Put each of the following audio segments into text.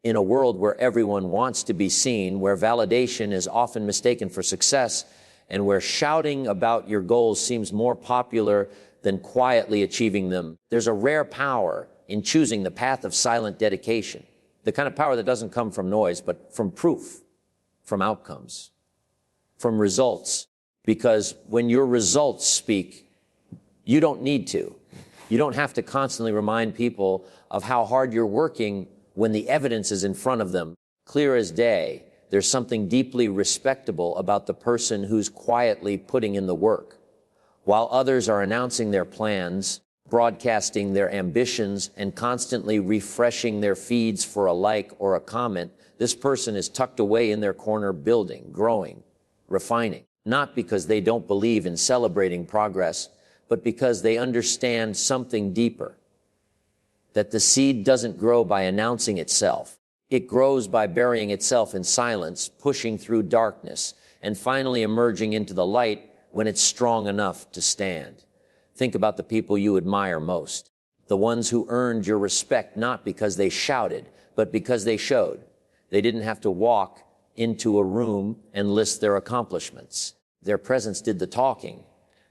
In a world where everyone wants to be seen, where validation is often mistaken for success, and where shouting about your goals seems more popular than quietly achieving them, there's a rare power in choosing the path of silent dedication. The kind of power that doesn't come from noise, but from proof, from outcomes, from results. Because when your results speak, you don't need to. You don't have to constantly remind people of how hard you're working when the evidence is in front of them. Clear as day, there's something deeply respectable about the person who's quietly putting in the work. While others are announcing their plans, broadcasting their ambitions, and constantly refreshing their feeds for a like or a comment, this person is tucked away in their corner, building, growing, refining. Not because they don't believe in celebrating progress, but because they understand something deeper. That the seed doesn't grow by announcing itself. It grows by burying itself in silence, pushing through darkness, and finally emerging into the light when it's strong enough to stand. Think about the people you admire most. The ones who earned your respect not because they shouted, but because they showed. They didn't have to walk into a room and list their accomplishments. Their presence did the talking.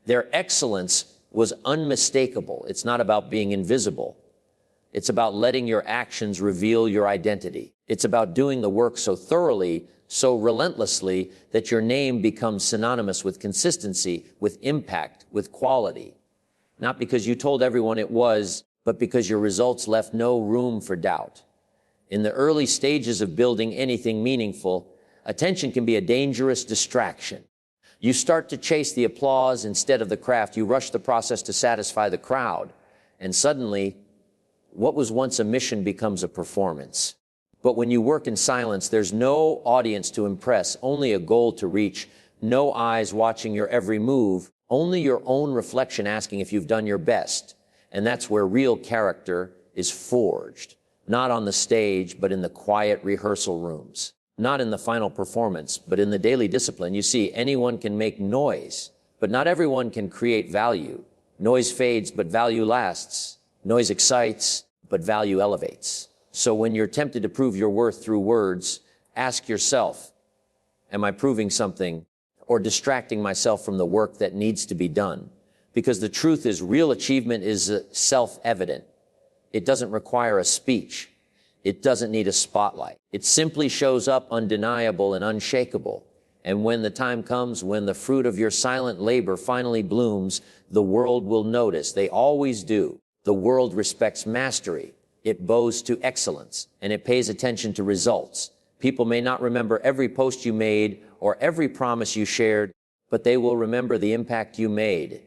Their excellence was unmistakable. It's not about being invisible. It's about letting your actions reveal your identity. It's about doing the work so thoroughly, so relentlessly, that your name becomes synonymous with consistency, with impact, with quality. Not because you told everyone it was, but because your results left no room for doubt. In the early stages of building anything meaningful, attention can be a dangerous distraction. You start to chase the applause instead of the craft. You rush the process to satisfy the crowd. And suddenly, what was once a mission becomes a performance. But when you work in silence, there's no audience to impress, only a goal to reach, no eyes watching your every move, only your own reflection asking if you've done your best. And that's where real character is forged, not on the stage, but in the quiet rehearsal rooms. Not in the final performance, but in the daily discipline. You see, anyone can make noise, but not everyone can create value. Noise fades, but value lasts. Noise excites, but value elevates. So when you're tempted to prove your worth through words, ask yourself, am I proving something or distracting myself from the work that needs to be done? Because the truth is, real achievement is self-evident. It doesn't require a speech. It doesn't need a spotlight. It simply shows up undeniable and unshakable. And when the time comes, when the fruit of your silent labor finally blooms, the world will notice. They always do. The world respects mastery. It bows to excellence, and it pays attention to results. People may not remember every post you made or every promise you shared, but they will remember the impact you made,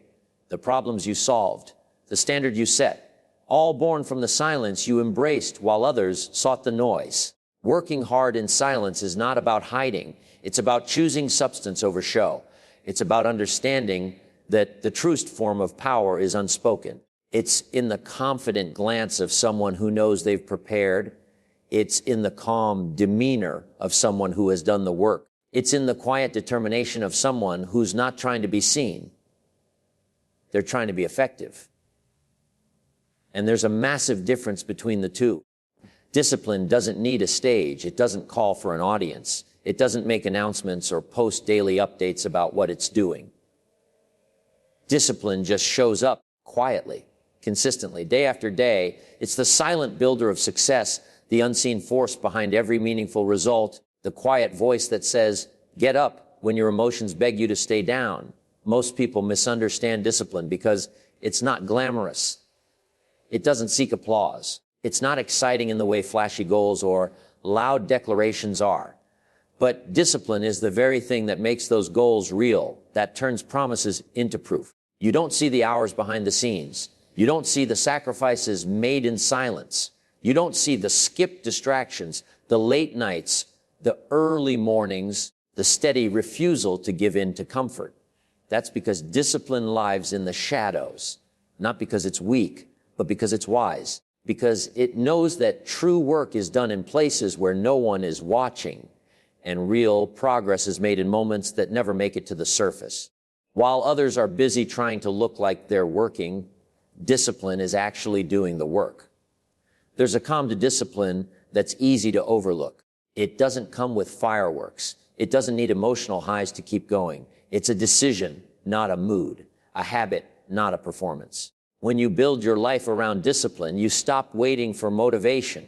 the problems you solved, the standard you set, all born from the silence you embraced while others sought the noise. Working hard in silence is not about hiding. It's about choosing substance over show. It's about understanding that the truest form of power is unspoken. It's in the confident glance of someone who knows they've prepared. It's in the calm demeanor of someone who has done the work. It's in the quiet determination of someone who's not trying to be seen. They're trying to be effective. And there's a massive difference between the two. Discipline doesn't need a stage. It doesn't call for an audience. It doesn't make announcements or post daily updates about what it's doing. Discipline just shows up quietly, consistently, day after day. It's the silent builder of success, the unseen force behind every meaningful result, the quiet voice that says, get up when your emotions beg you to stay down. Most people misunderstand discipline because it's not glamorous. It doesn't seek applause. It's not exciting in the way flashy goals or loud declarations are. But discipline is the very thing that makes those goals real, that turns promises into proof. You don't see the hours behind the scenes. You don't see the sacrifices made in silence. You don't see the skipped distractions, the late nights, the early mornings, the steady refusal to give in to comfort. That's because discipline lives in the shadows, not because it's weak, but because it's wise, because it knows that true work is done in places where no one is watching, and real progress is made in moments that never make it to the surface. While others are busy trying to look like they're working, discipline is actually doing the work. There's a calm to discipline that's easy to overlook. It doesn't come with fireworks. It doesn't need emotional highs to keep going. It's a decision, not a mood, a habit, not a performance. When you build your life around discipline, you stop waiting for motivation.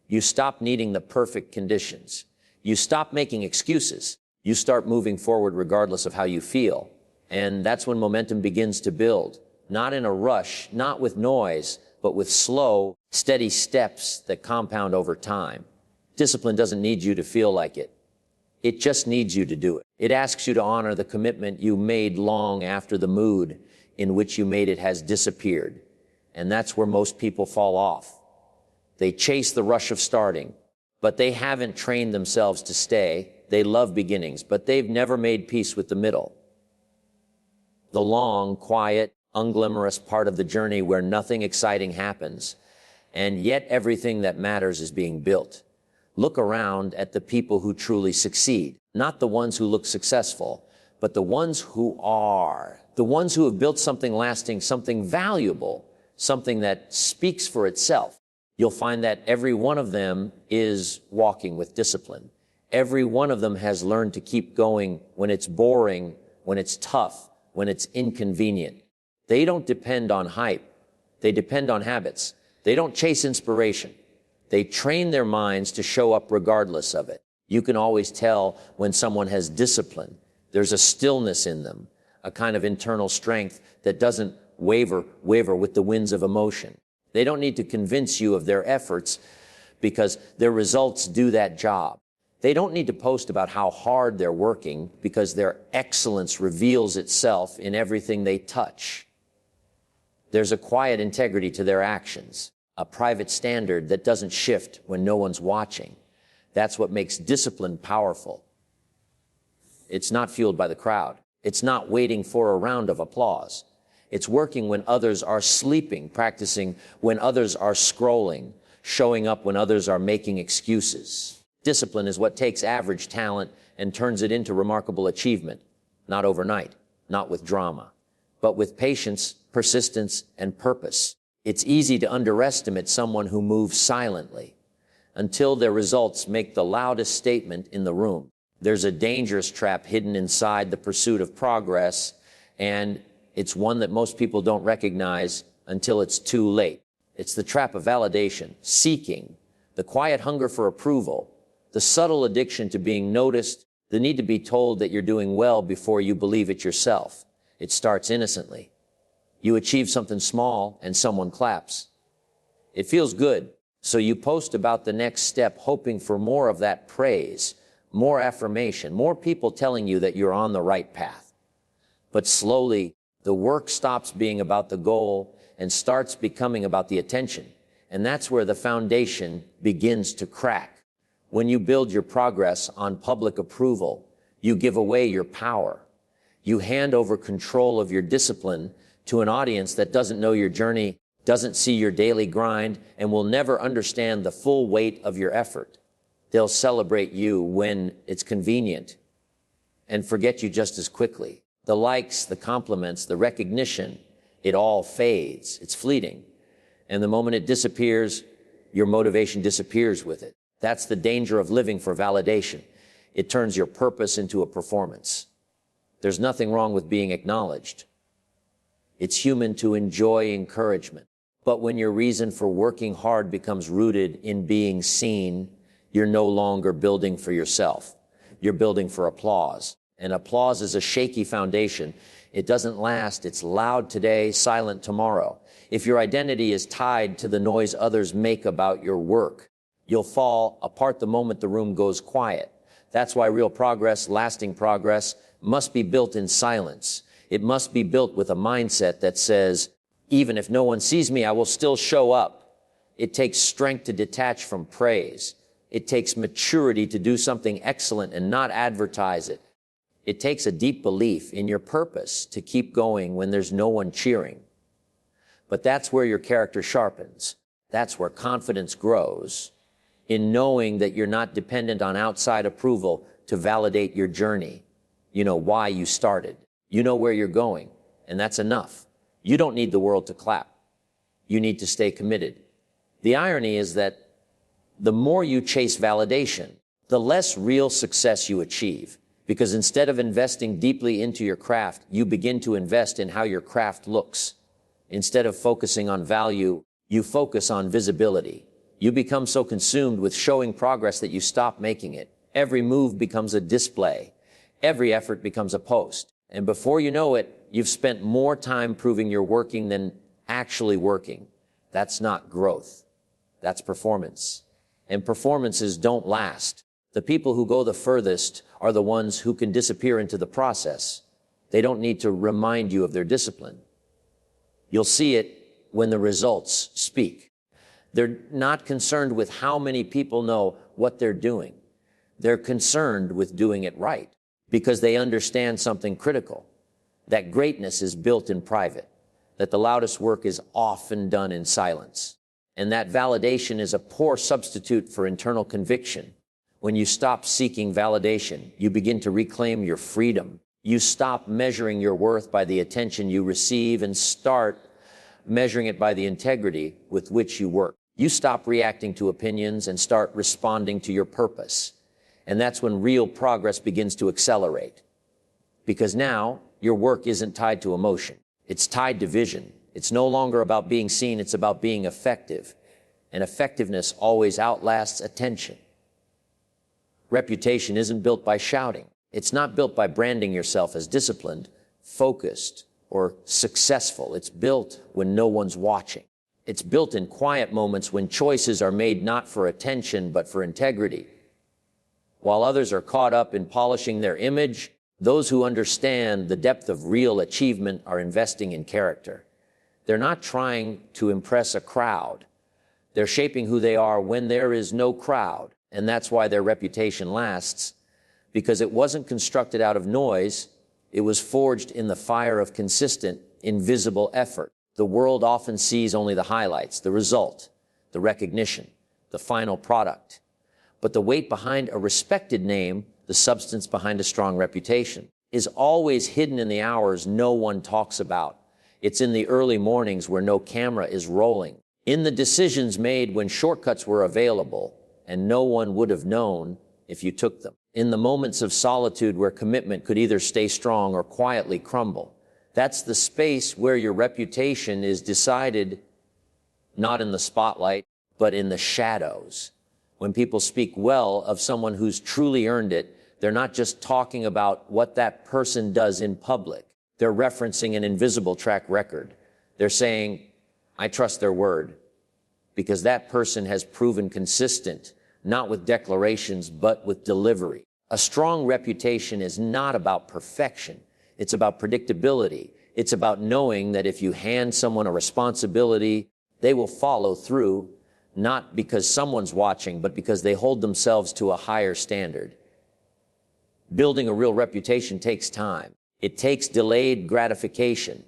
You stop needing the perfect conditions. You stop making excuses. You start moving forward regardless of how you feel. And that's when momentum begins to build, not in a rush, not with noise, but with slow, steady steps that compound over time. Discipline doesn't need you to feel like it. It just needs you to do it. It asks you to honor the commitment you made long after the mood in which you made it has disappeared. And that's where most people fall off. They chase the rush of starting, but they haven't trained themselves to stay. They love beginnings, but they've never made peace with the middle. The long, quiet, unglamorous part of the journey where nothing exciting happens, and yet everything that matters is being built. Look around at the people who truly succeed, not the ones who look successful, but the ones who are, the ones who have built something lasting, something valuable, something that speaks for itself. You'll find that every one of them is walking with discipline. Every one of them has learned to keep going when it's boring, when it's tough, when it's inconvenient. They don't depend on hype. They depend on habits. They don't chase inspiration. They train their minds to show up regardless of it. You can always tell when someone has discipline. There's a stillness in them, a kind of internal strength that doesn't waver with the winds of emotion. They don't need to convince you of their efforts because their results do that job. They don't need to post about how hard they're working because their excellence reveals itself in everything they touch. There's a quiet integrity to their actions, a private standard that doesn't shift when no one's watching. That's what makes discipline powerful. It's not fueled by the crowd. It's not waiting for a round of applause. It's working when others are sleeping, practicing when others are scrolling, showing up when others are making excuses. Discipline is what takes average talent and turns it into remarkable achievement. Not overnight, not with drama, but with patience, persistence, and purpose. It's easy to underestimate someone who moves silently until their results make the loudest statement in the room. There's a dangerous trap hidden inside the pursuit of progress, and it's one that most people don't recognize until it's too late. It's the trap of validation, seeking, the quiet hunger for approval, the subtle addiction to being noticed, the need to be told that you're doing well before you believe it yourself. It starts innocently. You achieve something small and someone claps. It feels good, so you post about the next step, hoping for more of that praise, more affirmation, more people telling you that you're on the right path. But slowly, the work stops being about the goal and starts becoming about the attention. And that's where the foundation begins to crack. When you build your progress on public approval, you give away your power. You hand over control of your discipline to an audience that doesn't know your journey, doesn't see your daily grind, and will never understand the full weight of your effort. They'll celebrate you when it's convenient and forget you just as quickly. The likes, the compliments, the recognition, it all fades. It's fleeting. And the moment it disappears, your motivation disappears with it. That's the danger of living for validation. It turns your purpose into a performance. There's nothing wrong with being acknowledged. It's human to enjoy encouragement. But when your reason for working hard becomes rooted in being seen, you're no longer building for yourself. You're building for applause. And applause is a shaky foundation. It doesn't last. It's loud today, silent tomorrow. If your identity is tied to the noise others make about your work, you'll fall apart the moment the room goes quiet. That's why real progress, lasting progress, must be built in silence. It must be built with a mindset that says, even if no one sees me, I will still show up. It takes strength to detach from praise. It takes maturity to do something excellent and not advertise it. It takes a deep belief in your purpose to keep going when there's no one cheering. But that's where your character sharpens. That's where confidence grows, in knowing that you're not dependent on outside approval to validate your journey. You know why you started. You know where you're going, and that's enough. You don't need the world to clap. You need to stay committed. The irony is that the more you chase validation, the less real success you achieve. Because instead of investing deeply into your craft, you begin to invest in how your craft looks. Instead of focusing on value, you focus on visibility. You become so consumed with showing progress that you stop making it. Every move becomes a display. Every effort becomes a post. And before you know it, you've spent more time proving you're working than actually working. That's not growth. That's performance. And performances don't last. The people who go the furthest are the ones who can disappear into the process. They don't need to remind you of their discipline. You'll see it when the results speak. They're not concerned with how many people know what they're doing. They're concerned with doing it right because they understand something critical, that greatness is built in private, that the loudest work is often done in silence, and that validation is a poor substitute for internal conviction. When you stop seeking validation, you begin to reclaim your freedom. You stop measuring your worth by the attention you receive and start measuring it by the integrity with which you work. You stop reacting to opinions and start responding to your purpose. And that's when real progress begins to accelerate. Because now your work isn't tied to emotion. It's tied to vision. It's no longer about being seen. It's about being effective. And effectiveness always outlasts attention. Reputation isn't built by shouting. It's not built by branding yourself as disciplined, focused, or successful. It's built when no one's watching. It's built in quiet moments when choices are made not for attention, but for integrity. While others are caught up in polishing their image, those who understand the depth of real achievement are investing in character. They're not trying to impress a crowd. They're shaping who they are when there is no crowd. And that's why their reputation lasts, because it wasn't constructed out of noise. It was forged in the fire of consistent, invisible effort. The world often sees only the highlights, the result, the recognition, the final product. But the weight behind a respected name, the substance behind a strong reputation, is always hidden in the hours no one talks about. It's in the early mornings where no camera is rolling, in the decisions made when shortcuts were available and no one would have known if you took them, in the moments of solitude where commitment could either stay strong or quietly crumble. That's the space where your reputation is decided, not in the spotlight, but in the shadows. When people speak well of someone who's truly earned it, they're not just talking about what that person does in public. They're referencing an invisible track record. They're saying, I trust their word, because that person has proven consistent, not with declarations, but with delivery. A strong reputation is not about perfection. It's about predictability. It's about knowing that if you hand someone a responsibility, they will follow through, not because someone's watching, but because they hold themselves to a higher standard. Building a real reputation takes time. It takes delayed gratification.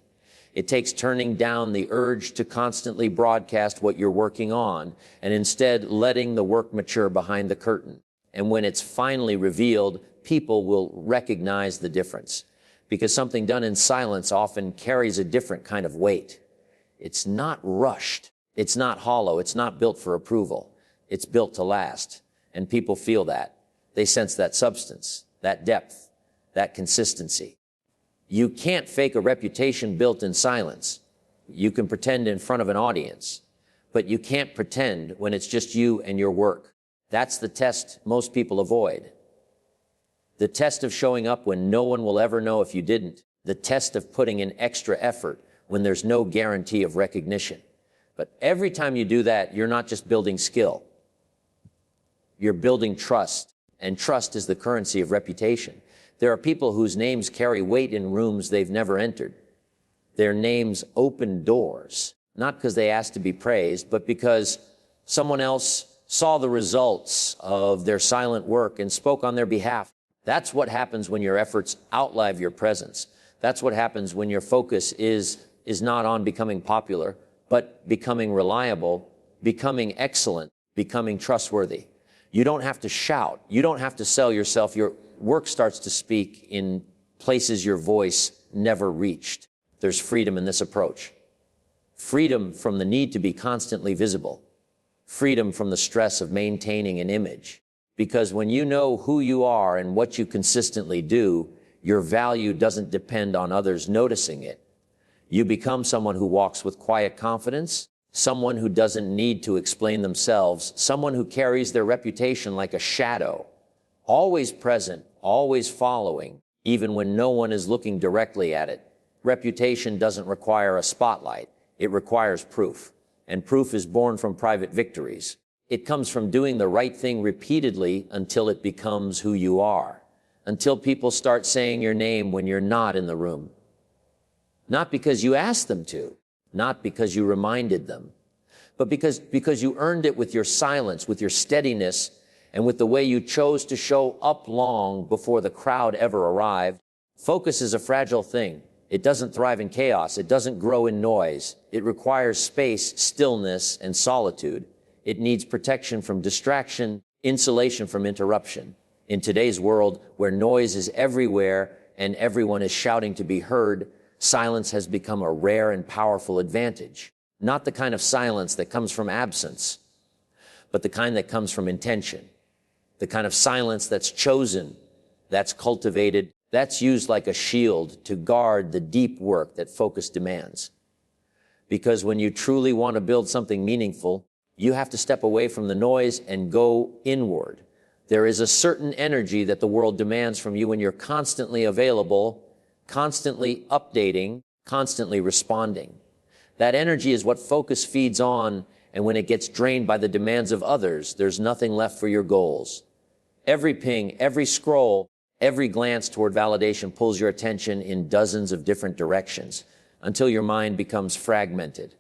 It takes turning down the urge to constantly broadcast what you're working on and instead letting the work mature behind the curtain. And when it's finally revealed, people will recognize the difference, because something done in silence often carries a different kind of weight. It's not rushed. It's not hollow. It's not built for approval. It's built to last. And people feel that. They sense that substance, that depth, that consistency. You can't fake a reputation built in silence. You can pretend in front of an audience, but you can't pretend when it's just you and your work. That's the test most people avoid. The test of showing up when no one will ever know if you didn't. The test of putting in extra effort when there's no guarantee of recognition. But every time you do that, you're not just building skill. You're building trust, and trust is the currency of reputation. There are people whose names carry weight in rooms they've never entered. Their names open doors, not because they asked to be praised, but because someone else saw the results of their silent work and spoke on their behalf. That's what happens when your efforts outlive your presence. That's what happens when your focus is not on becoming popular, but becoming reliable, becoming excellent, becoming trustworthy. You don't have to shout. You don't have to sell yourself. Your work starts to speak in places your voice never reached. There's freedom in this approach. Freedom from the need to be constantly visible. freedom from the stress of maintaining an image. Because when you know who you are and what you consistently do, your value doesn't depend on others noticing it. You become someone who walks with quiet confidence, someone who doesn't need to explain themselves, someone who carries their reputation like a shadow, always present, always following, even when no one is looking directly at it. Reputation doesn't require a spotlight. It requires proof. And proof is born from private victories. It comes from doing the right thing repeatedly until it becomes who you are, until people start saying your name when you're not in the room. Not because you asked them to, not because you reminded them, but because you earned it with your silence, with your steadiness, and with the way you chose to show up long before the crowd ever arrived. Focus is a fragile thing. It doesn't thrive in chaos. It doesn't grow in noise. It requires space, stillness, and solitude. It needs protection from distraction, insulation from interruption. In today's world, where noise is everywhere and everyone is shouting to be heard, silence has become a rare and powerful advantage. Not the kind of silence that comes from absence, but the kind that comes from intention. The kind of silence that's chosen, that's cultivated, that's used like a shield to guard the deep work that focus demands. Because when you truly want to build something meaningful, you have to step away from the noise and go inward. There is a certain energy that the world demands from you when you're constantly available, constantly updating, constantly responding. That energy is what focus feeds on, and when it gets drained by the demands of others, there's nothing left for your goals. Every ping, every scroll, every glance toward validation pulls your attention in dozens of different directions until your mind becomes fragmented.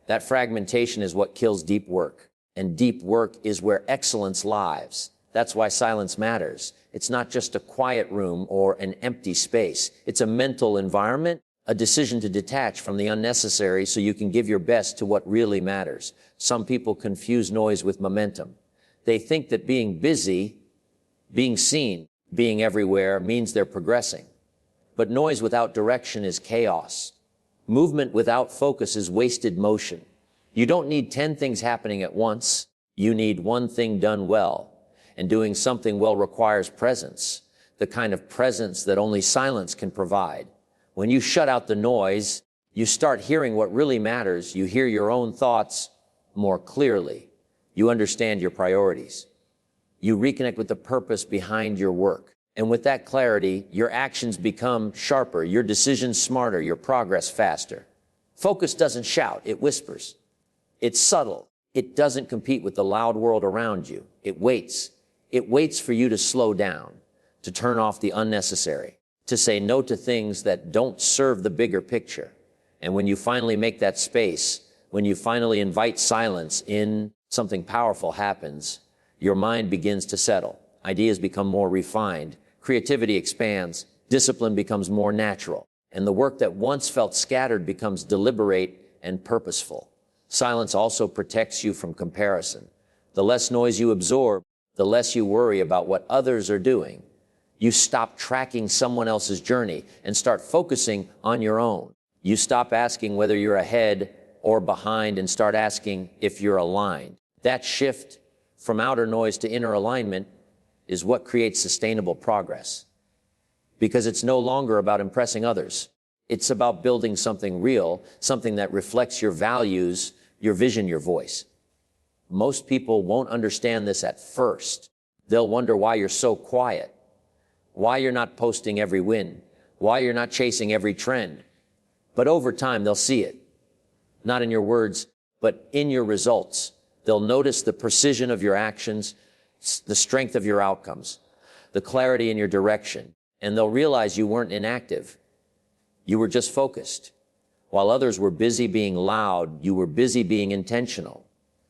That fragmentation is what kills deep work, and deep work is where excellence lives. That's why silence matters. It's not just a quiet room or an empty space. It's a mental environment, a decision to detach from the unnecessary so you can give your best to what really matters. Some people confuse noise with momentum. They think that being busy, being seen, being everywhere means they're progressing. But noise without direction is chaos. Movement without focus is wasted motion. You don't need 10 things happening at once. You need one thing done well. And doing something well requires presence, the kind of presence that only silence can provide. When you shut out the noise, you start hearing what really matters. You hear your own thoughts more clearly. You understand your priorities. You reconnect with the purpose behind your work. And with that clarity, your actions become sharper, your decisions smarter, your progress faster. Focus doesn't shout, it whispers. It's subtle. It doesn't compete with the loud world around you. It waits. It waits for you to slow down, to turn off the unnecessary, to say no to things that don't serve the bigger picture. And when you finally make that space, when you finally invite silence in, something powerful happens. Your mind begins to settle. Ideas become more refined. Creativity expands. Discipline becomes more natural. And the work that once felt scattered becomes deliberate and purposeful. Silence also protects you from comparison. The less noise you absorb, the less you worry about what others are doing. You stop tracking someone else's journey and start focusing on your own. You stop asking whether you're ahead or behind and start asking if you're aligned. That shift from outer noise to inner alignment is what creates sustainable progress. Because it's no longer about impressing others. It's about building something real, something that reflects your values, your vision, your voice. Most people won't understand this at first. They'll wonder why you're so quiet, why you're not posting every win, why you're not chasing every trend. But over time, they'll see it. Not in your words, but in your results. They'll notice the precision of your actions, the strength of your outcomes, the clarity in your direction, and they'll realize you weren't inactive. You were just focused. While others were busy being loud, you were busy being intentional.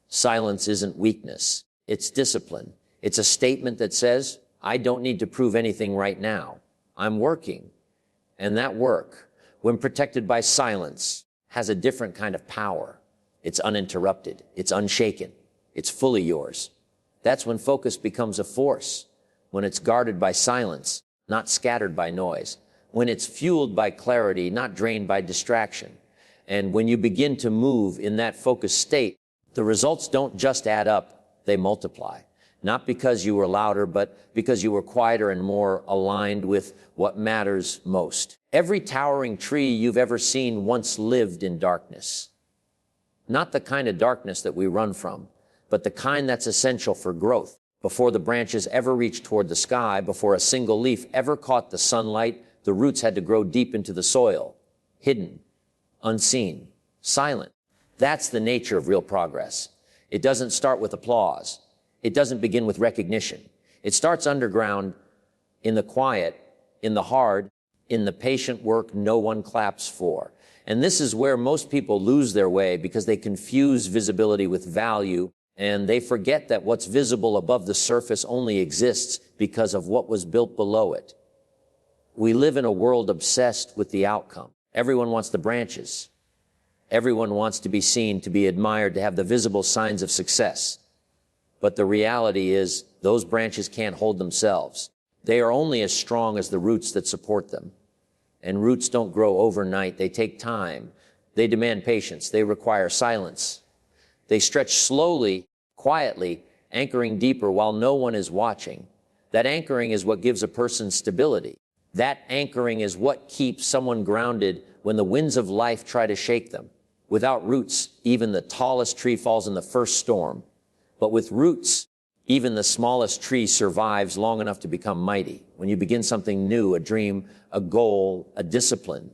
Silence isn't weakness. It's discipline. It's a statement that says, I don't need to prove anything right now. I'm working. And that work, when protected by silence, has a different kind of power. It's uninterrupted. It's unshaken. It's fully yours. That's when focus becomes a force, when it's guarded by silence, not scattered by noise, when it's fueled by clarity, not drained by distraction. And when you begin to move in that focused state, The results don't just add up, they multiply. Not because you were louder, but because you were quieter and more aligned with what matters most. Every towering tree you've ever seen once lived in darkness. Not the kind of darkness that we run from, but the kind that's essential for growth. Before the branches ever reached toward the sky, before a single leaf ever caught the sunlight, the roots had to grow deep into the soil, hidden, unseen, silent. That's the nature of real progress. It doesn't start with applause. It doesn't begin with recognition. It starts underground, in the quiet, in the hard, in the patient work no one claps for. And this is where most people lose their way because they confuse visibility with value, and they forget that what's visible above the surface only exists because of what was built below it. We live in a world obsessed with the outcome. Everyone wants the branches. Everyone wants to be seen, to be admired, to have the visible signs of success. But the reality is, those branches can't hold themselves. They are only as strong as the roots that support them. And roots don't grow overnight. They take time. They demand patience. They require silence. They stretch slowly, quietly, anchoring deeper while no one is watching. That anchoring is what gives a person stability. That anchoring is what keeps someone grounded when the winds of life try to shake them. Without roots, even the tallest tree falls in the first storm. But with roots, even the smallest tree survives long enough to become mighty. When you begin something new, a dream, a goal, a discipline,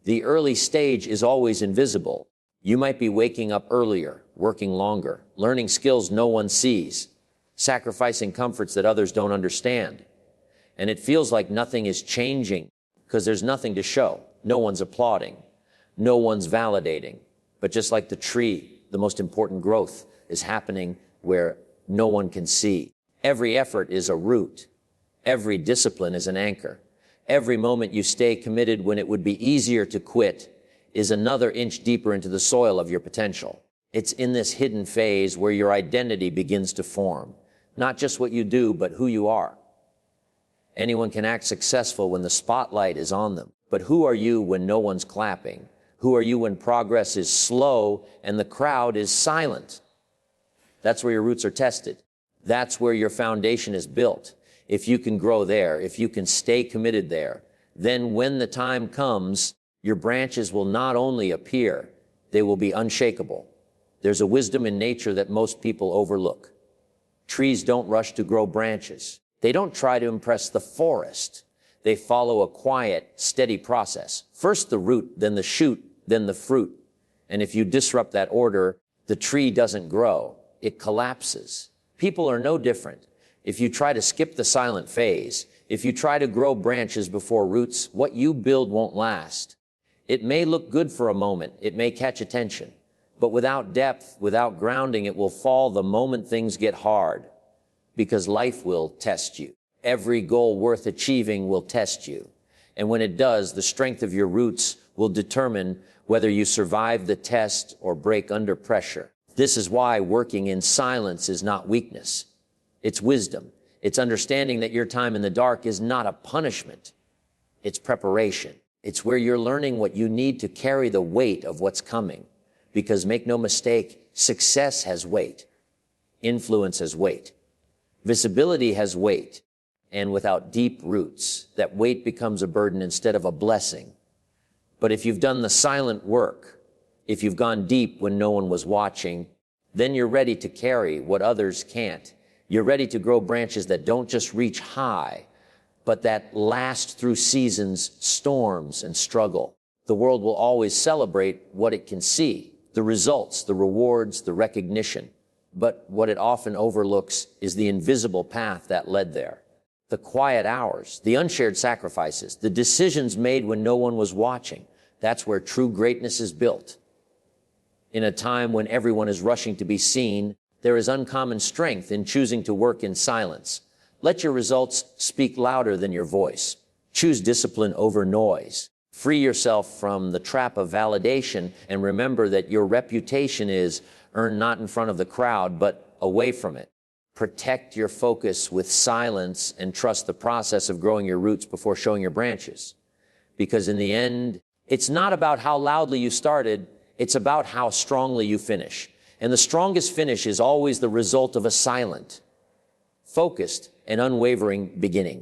the early stage is always invisible. You might be waking up earlier, working longer, learning skills no one sees, sacrificing comforts that others don't understand. And it feels like nothing is changing because there's nothing to show. No one's applauding. No one's validating. But just like the tree, the most important growth is happening where no one can see. Every effort is a root. Every discipline is an anchor. Every moment you stay committed when it would be easier to quit is another inch deeper into the soil of your potential. It's in this hidden phase where your identity begins to form. Not just what you do, but who you are. Anyone can act successful when the spotlight is on them. But who are you when no one's clapping? Who are you when progress is slow and the crowd is silent? That's where your roots are tested. That's where your foundation is built. If you can grow there, if you can stay committed there, then when the time comes, your branches will not only appear, they will be unshakable. There's a wisdom in nature that most people overlook. Trees don't rush to grow branches. They don't try to impress the forest. They follow a quiet, steady process. First the root, then the shoot, then the fruit. And if you disrupt that order, the tree doesn't grow. It collapses. People are no different. If you try to skip the silent phase, if you try to grow branches before roots, what you build won't last. It may look good for a moment. It may catch attention. But without depth, without grounding, it will fall the moment things get hard. Because life will test you. Every goal worth achieving will test you. And when it does, the strength of your roots will determine whether you survive the test or break under pressure. This is why working in silence is not weakness. It's wisdom. It's understanding that your time in the dark is not a punishment. It's preparation. It's where you're learning what you need to carry the weight of what's coming. Because make no mistake, success has weight. Influence has weight. Visibility has weight. And without deep roots, that weight becomes a burden instead of a blessing. But if you've done the silent work, if you've gone deep when no one was watching, then you're ready to carry what others can't. You're ready to grow branches that don't just reach high, but that last through seasons, storms, and struggle. The world will always celebrate what it can see, the results, the rewards, the recognition. But what it often overlooks is the invisible path that led there. The quiet hours, the unshared sacrifices, the decisions made when no one was watching. That's where true greatness is built. In a time when everyone is rushing to be seen, there is uncommon strength in choosing to work in silence. Let your results speak louder than your voice. Choose discipline over noise. Free yourself from the trap of validation and remember that your reputation is earned not in front of the crowd, but away from it. Protect your focus with silence and trust the process of growing your roots before showing your branches. Because in the end, it's not about how loudly you started, it's about how strongly you finish. And the strongest finish is always the result of a silent, focused, and unwavering beginning.